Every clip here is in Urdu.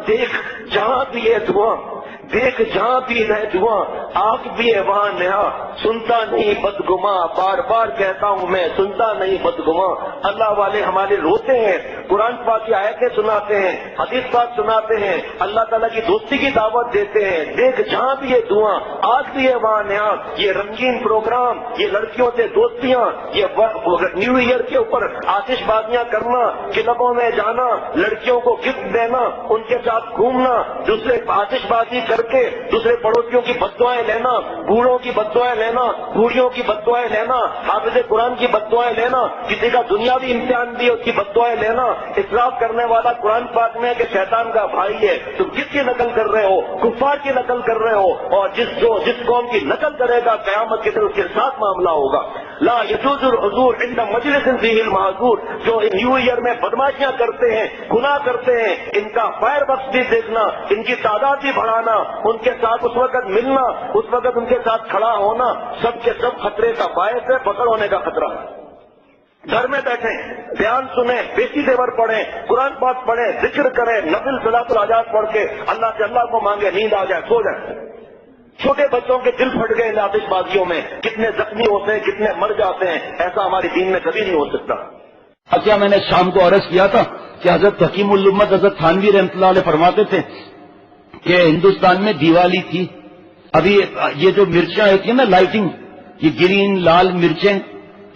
دیکھ جہاں بھی ہے دعا، دیکھ جہاں بھی ہے دعا، آنکھ بھی ہے وہاں نہا، سنتا نہیں بدگماں، بار بار کہتا ہوں میں سنتا نہیں بدگماں۔ اللہ والے ہمارے روتے ہیں، قرآن پاک کی آیتیں سناتے ہیں، حدیث پاک سناتے ہیں، اللہ تعالیٰ کی دوستی کی دعوت دیتے ہیں، دیکھ جہاں بھی ہے دعا، آنکھ بھی ہے وہاں نہا۔ یہ رنگین پروگرام، یہ لڑکیوں سے دوستیاں، یہ نیو ایئر کے اوپر آتش بازیاں کرنا، کلبوں میں جانا، لڑکیوں کو گفٹ دینا، ان کے ساتھ گھومنا، دوسرے آتش بازی کر کے دوسرے پڑوسیوں کی بددعائیں لینا، بوڑھوں کی بددعائیں لینا، بوڑھیوں کی بددعائیں لینا، حافظ قرآن کی بددعائیں لینا، کسی کا دنیاوی امتحان بھی اس کی بددعائیں لینا، اسراف کرنے والا قرآن پاک میں کہ شیطان کا بھائی ہے، تم کس کی نقل کر رہے ہو؟ کفار کی نقل کر رہے ہو، اور جس قوم کی نقل کرے گا قیامت کے دن اس کے ساتھ معاملہ ہوگا۔ لا يجوز الحضور عند مجلس فيه المحظور، جو نیو ایئر میں بدماشیاں کرتے ہیں، گناہ کرتے ہیں، ان کا فائر وقت بھی دیکھنا، ان کی تعداد بھی بڑھانا، ان کے ساتھ اس وقت ملنا، اس وقت ان کے ساتھ کھڑا ہونا، سب کے سب خطرے کا باعث ہے، پکڑ ہونے کا خطرہ ہے۔ گھر میں بیٹھیں، بیان سنیں، بیٹی زیور پڑھیں، قرآن پاک پڑھیں، ذکر کریں، نفل صلاۃ الحاجات پڑھ کے اللہ سے اللہ کو مانگے، نیند آ جائے، سو جائے۔ چھوٹے بچوں کے دل پھٹ گئے آتش بازیوں میں، کتنے زخمی ہوتے ہیں، کتنے مر جاتے ہیں، ایسا ہمارے دین میں کبھی نہیں ہو سکتا۔ کیا میں نے شام کو عرض کیا تھا کہ حضرت حکیم الامت حضرت تھانوی رحمۃ اللہ علیہ فرماتے تھے کہ ہندوستان میں دیوالی تھی، ابھی یہ جو مرچیں ہوتی ہیں نا لائٹنگ، یہ گرین لال مرچیں،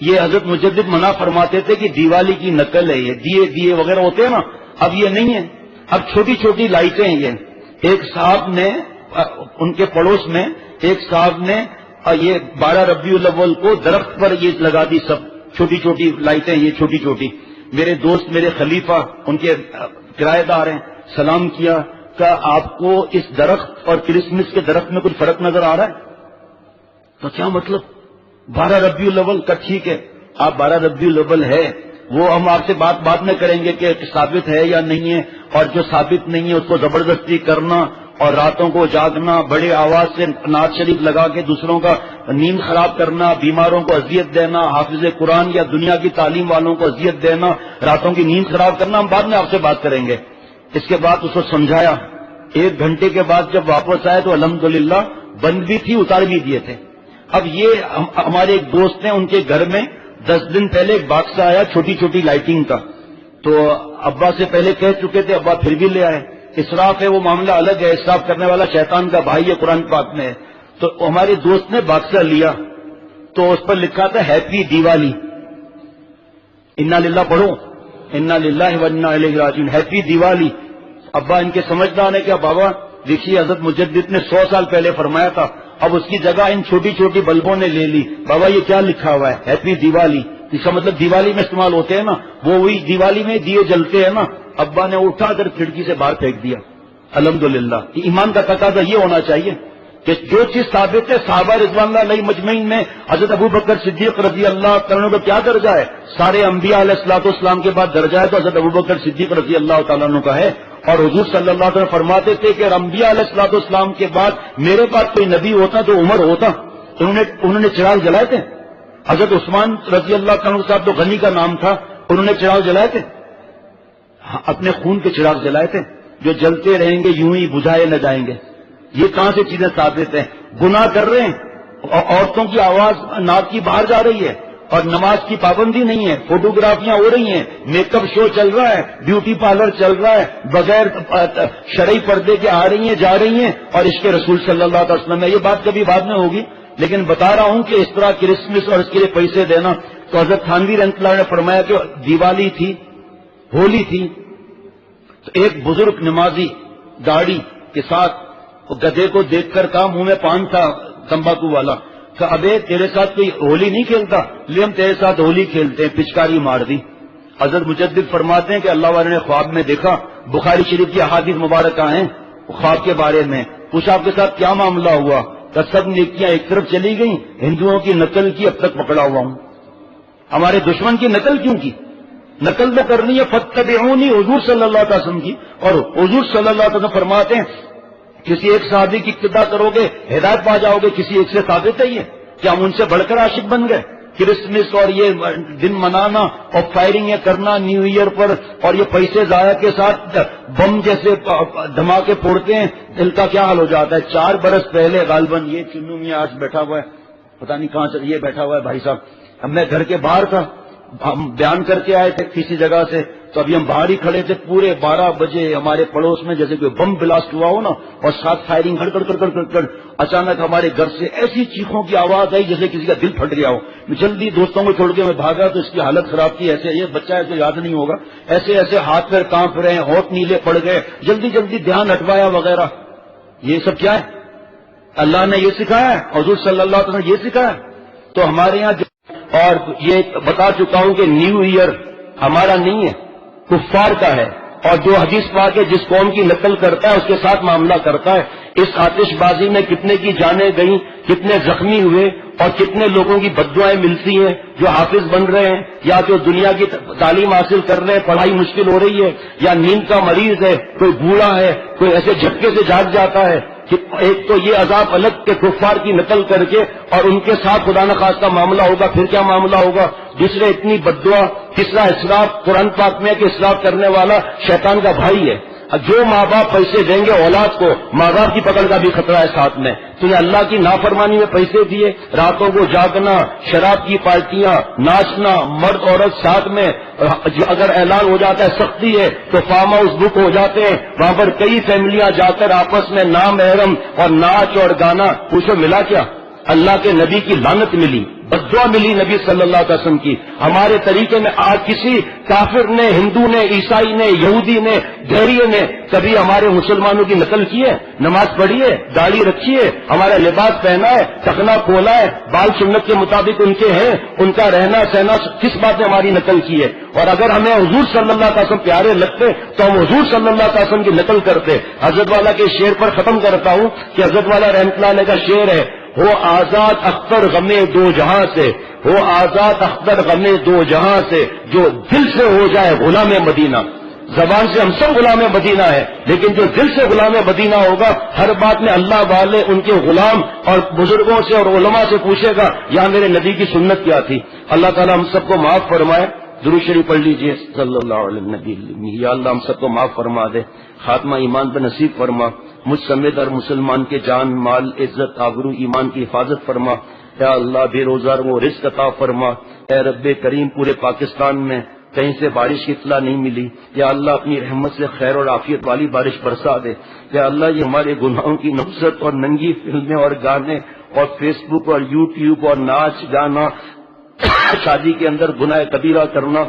یہ حضرت مجدد منع فرماتے تھے کہ دیوالی کی نقل ہے، یہ دیے وغیرہ ہوتے ہیں نا، اب یہ نہیں ہے، اب چھوٹی چھوٹی لائٹیں ہیں یہ۔ ایک صاحب نے ان کے پڑوس میں ایک صاحب نے یہ 12 ربیع الاول کو درخت پر یہ لگا دی، سب چھوٹی چھوٹی لائٹیں، یہ چھوٹی چھوٹی۔ میرے دوست میرے خلیفہ ان کے کرایہ دار ہیں، سلام کیا کہ آپ کو اس درخت اور کرسمس کے درخت میں کچھ فرق نظر آ رہا ہے؟ تو کیا مطلب 12 ربیع الاول کا ٹھیک ہے، آپ 12 ربیع الاول ہے، وہ ہم آپ سے بات میں کریں گے کہ ثابت ہے یا نہیں ہے، اور جو ثابت نہیں ہے اس کو زبردستی کرنا اور راتوں کو جاگنا، بڑے آواز سے نعت شریف لگا کے دوسروں کا نیند خراب کرنا، بیماروں کو اذیت دینا، حافظ قرآن یا دنیا کی تعلیم والوں کو اذیت دینا، راتوں کی نیند خراب کرنا، ہم بعد میں آپ سے بات کریں گے۔ اس کے بعد اس کو سمجھایا، 1 گھنٹے کے بعد جب واپس آئے تو الحمدللہ بند بھی تھی، اتار بھی دیے تھے۔ اب یہ ہمارے ایک دوست ہیں، ان کے گھر میں 10 دن پہلے ایک باکس آیا چھوٹی چھوٹی لائٹنگ کا، تو ابا سے پہلے کہہ چکے تھے، ابا پھر بھی لے آئے۔ اسراف ہے وہ معاملہ الگ ہے، اسراف کرنے والا شیطان کا بھائی ہے، قرآن پاک میں ہے۔ تو ہمارے دوست نے باکسر لیا تو اس پر لکھا تھا ہیپی دیوالی، انا للہ پڑھو، انا للہ و انا الیہ راجعون، ہیپی دیوالی۔ ابا ان کے سمجھدار ہے، کیا بابا دیکھیے حضرت مجدد نے 100 سال پہلے فرمایا تھا، اب اس کی جگہ ان چھوٹی چھوٹی بلبوں نے لے لی، بابا یہ کیا لکھا ہوا ہے ہیپی دیوالی؟ اس کا مطلب دیوالی میں استعمال ہوتے ہیں نا، وہی دیوالی میں دیے جلتے ہیں نا۔ ابا نے اٹھا کر کھڑکی سے باہر پھینک دیا۔ الحمدللہ ایمان کا تقاضا یہ ہونا چاہیے کہ جو چیز ثابت ہے، صحابہ رضوان اللہ علیہ مجمعین میں حضرت ابو بکر صدیق رضی اللہ تعالیٰ عنہ کا کیا درجہ ہے؟ سارے انبیاء علیہ الصلوۃ والسلام کے بعد درجہ ہے تو حضرت ابو بکر صدیق رضی اللہ تعالیٰ عنہ کا ہے۔ اور حضور صلی اللہ علیہ وسلم فرماتے تھے کہ انبیاء علیہ الصلوۃ والسلام کے بعد میرے پاس کوئی نبی ہوتا تو عمر ہوتا۔ انہوں نے چراغ جلائے تھے۔ حضرت عثمان رضی اللہ تعالیٰ صاحب تو غنی کا نام تھا، انہوں نے چراغ جلائے تھے، اپنے خون کے چراغ جلائے تھے جو جلتے رہیں گے، یوں ہی بجھائے نہ جائیں گے۔ یہ کہاں سے چیزیں ثابت ہیں؟ گناہ کر رہے ہیں، عورتوں کی آواز ناک کی باہر جا رہی ہے اور نماز کی پابندی نہیں ہے، فوٹوگرافیاں ہو رہی ہیں، میک اپ شو چل رہا ہے، بیوٹی پارلر چل رہا ہے، بغیر شرعی پردے کے آ رہی ہیں جا رہی ہیں، اور عشق رسول صلی اللہ علیہ وسلم میں۔ یہ بات کبھی بعد میں ہوگی، لیکن بتا رہا ہوں کہ اس طرح کرسمس اور اس کے لیے پیسے دینا۔ تو حضرت تھانوی رحمۃ اللہ نے فرمایا کہ دیوالی تھی، ہولی تھی، تو ایک بزرگ نمازی داڑھی کے ساتھ گدھے کو دیکھ کر کہا، منہ میں پان تھا تمباکو والا، کہ ابے تیرے ساتھ کوئی ہولی نہیں کھیلتا؟ لے ہم تیرے ساتھ ہولی کھیلتے ہیں، پچکاری مار دی۔ حضرت مجدد فرماتے ہیں کہ اللہ والے نے خواب میں دیکھا، بخاری شریف کی احادیث مبارکہ ہیں خواب کے بارے میں، پوچھا آپ کے ساتھ کیا معاملہ ہوا؟ کہ سب نیکیاں ایک طرف چلی گئیں، ہندوؤں کی نقل کی اب تک پکڑا ہوا ہوں۔ ہمارے دشمن کی نقل کیوں کی؟ نقل تو کرنی ہے، فتبعونی حضور صلی اللہ علیہ وسلم کی، اور حضور صلی اللہ علیہ وسلم فرماتے ہیں کسی ایک صحابی کی اقتدا کرو گے ہدایت پا جاؤ گے، کسی ایک سے ثابت ہے یہ؟ کیا ہم ان سے بڑھ کر عاشق بن گئے؟ کرسمس اور یہ دن منانا اور فائرنگیں کرنا نیو ایئر پر، اور یہ پیسے ضائع کے ساتھ بم جیسے دھماکے پھوڑتے ہیں، دل کا کیا حال ہو جاتا ہے۔ 4 برس پہلے غالباً یہ چنو میں آج بیٹھا ہوا ہے، پتہ نہیں کہاں سے یہ بیٹھا ہوا ہے بھائی صاحب، اب میں گھر کے باہر تھا، ہم بیان کر کے آئے تھے کسی جگہ سے، تو ابھی ہم باہر ہی کھڑے تھے، پورے 12 بجے ہمارے پڑوس میں جیسے کوئی بم بلاسٹ ہوا ہو نا، اور ساتھ فائرنگ کڑ اچانک ہمارے گھر سے ایسی چیخوں کی آواز آئی جیسے کسی کا دل پھٹ گیا ہو۔ میں جلدی دوستوں کو چھوڑ کے میں بھاگا تو اس کی حالت خراب تھی، ایسے یہ بچہ ہے تو یاد نہیں ہوگا، ایسے ایسے ہاتھ پیر کانپ رہے ہیں، ہونٹ نیلے پڑ گئے، جلدی جلدی دھیان ہٹوایا وغیرہ۔ یہ سب کیا ہے؟ اللہ نے یہ سکھایا ہے، حضور صلی اللہ علیہ وسلم نے یہ سکھایا ہے۔ تو ہمارے یہاں اور یہ بتا چکا ہوں کہ نیو ایئر ہمارا نہیں ہے، کفار کا ہے، اور جو حدیث پاک ہے جس قوم کی نقل کرتا ہے اس کے ساتھ معاملہ کرتا ہے۔ اس آتش بازی میں کتنے کی جانیں گئیں، کتنے زخمی ہوئے، اور کتنے لوگوں کی بددعائیں ملتی ہیں جو حافظ بن رہے ہیں یا جو دنیا کی تعلیم حاصل کر رہے ہیں، پڑھائی مشکل ہو رہی ہے، یا نیند کا مریض ہے، کوئی بوڑھا ہے، کوئی ایسے جھٹکے سے جاگ جاتا ہے۔ ایک تو یہ عذاب الگ کہ کفار کی نقل کر کے اور ان کے ساتھ خدا نخواستہ معاملہ ہوگا، پھر کیا معاملہ ہوگا؟ دوسرے اتنی بددعا، تیسرا اسراف، قرآن پاک میں کہ اسراف کرنے والا شیطان کا بھائی ہے۔ جو ماں باپ پیسے دیں گے اولاد کو، ماں باپ کی پکڑ کا بھی خطرہ ہے ساتھ میں۔ تو نے اللہ کی نافرمانی میں پیسے دیے، راتوں کو جاگنا، شراب کی پارٹیاں، ناچنا، مرد عورت ساتھ میں، اگر اعلان ہو جاتا ہے سختی ہے تو فارم ہاؤس بک ہو جاتے ہیں، وہاں پر کئی فیملیاں جا کر آپس میں نامحرم اور ناچ اور گانا۔ پوچھو ملا کیا؟ اللہ کے نبی کی لعنت ملی، بددعا ملی نبی صلی اللہ علیہ وسلم کی۔ ہمارے طریقے میں آج کسی کافر نے، ہندو نے، عیسائی نے، یہودی نے، دہریے نے کبھی ہمارے مسلمانوں کی نقل کی ہے؟ نماز پڑھی ہے، داڑھی رکھی ہے، ہمارا لباس پہنا ہے، ٹکنا کھولا ہے، بال سنت کے مطابق ان کے ہیں، ان کا رہنا سہنا کس بات نے ہماری نقل کی ہے؟ اور اگر ہمیں حضور صلی اللہ علیہ وسلم پیارے لگتے تو ہم حضور صلی اللہ علیہ وسلم کی نقل کرتے۔ حضرت والا کے شعر پر ختم کرتا ہوں کہ حضرت والا رحمۃ اللہ علیہ کا شعر ہے، ہو آزاد اختر غمے دو جہاں سے، ہو آزاد اختر غمے دو جہاں سے، جو دل سے ہو جائے غلام مدینہ۔ زبان سے ہم سب غلام مدینہ ہے، لیکن جو دل سے غلام مدینہ ہوگا ہر بات میں اللہ والے ان کے غلام اور بزرگوں سے اور علماء سے پوچھے گا یہاں میرے نبی کی سنت کیا تھی۔ اللہ تعالیٰ ہم سب کو معاف فرمائے۔ درود شریف پڑھ لیجئے صلی اللہ علیہ نبی۔ یا اللہ ہم سب کو معاف فرما دے، خاتمہ ایمان پہ نصیب فرما، مجھ سمیت اور مسلمان کے جان مال عزت آبرو ایمان کی حفاظت فرما۔ یا اللہ بے روزگار وہ رزق عطا فرما۔ اے رب کریم پورے پاکستان میں کہیں سے بارش کی اطلاع نہیں ملی، یا اللہ اپنی رحمت سے خیر اور عافیت والی بارش برسا دے۔ یا اللہ یہ ہمارے گناہوں کی نفرت اور ننگی فلمیں اور گانے اور فیس بک اور یوٹیوب اور ناچ گانا، شادی کے اندر گناہ کبیرہ کرنا،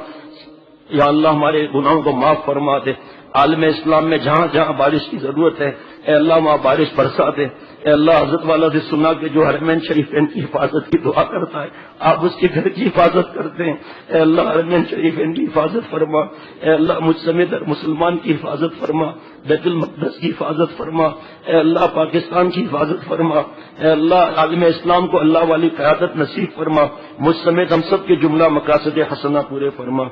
یا اللہ ہمارے گناہوں کو معاف فرما دے۔ عالم اسلام میں جہاں جہاں بارش کی ضرورت ہے اے اللہ وہاں بارش برسا دے۔ اے اللہ حضرت والا سے سنا کہ جو حرمین شریفین کی حفاظت کی دعا کرتا ہے آپ اس کے گھر کی حفاظت کرتے ہیں۔ اے اللہ حرمین شریفین کی حفاظت فرما۔ اے اللہ مجھ سمیت مسلمان کی حفاظت فرما، بیت المقدس کی حفاظت فرما۔ اے اللہ پاکستان کی حفاظت فرما۔ اے اللہ عالم اسلام کو اللہ والی قیادت نصیب فرما، مجھ سمیت ہم سب کے جملہ مقاصد حسنہ پورے فرما۔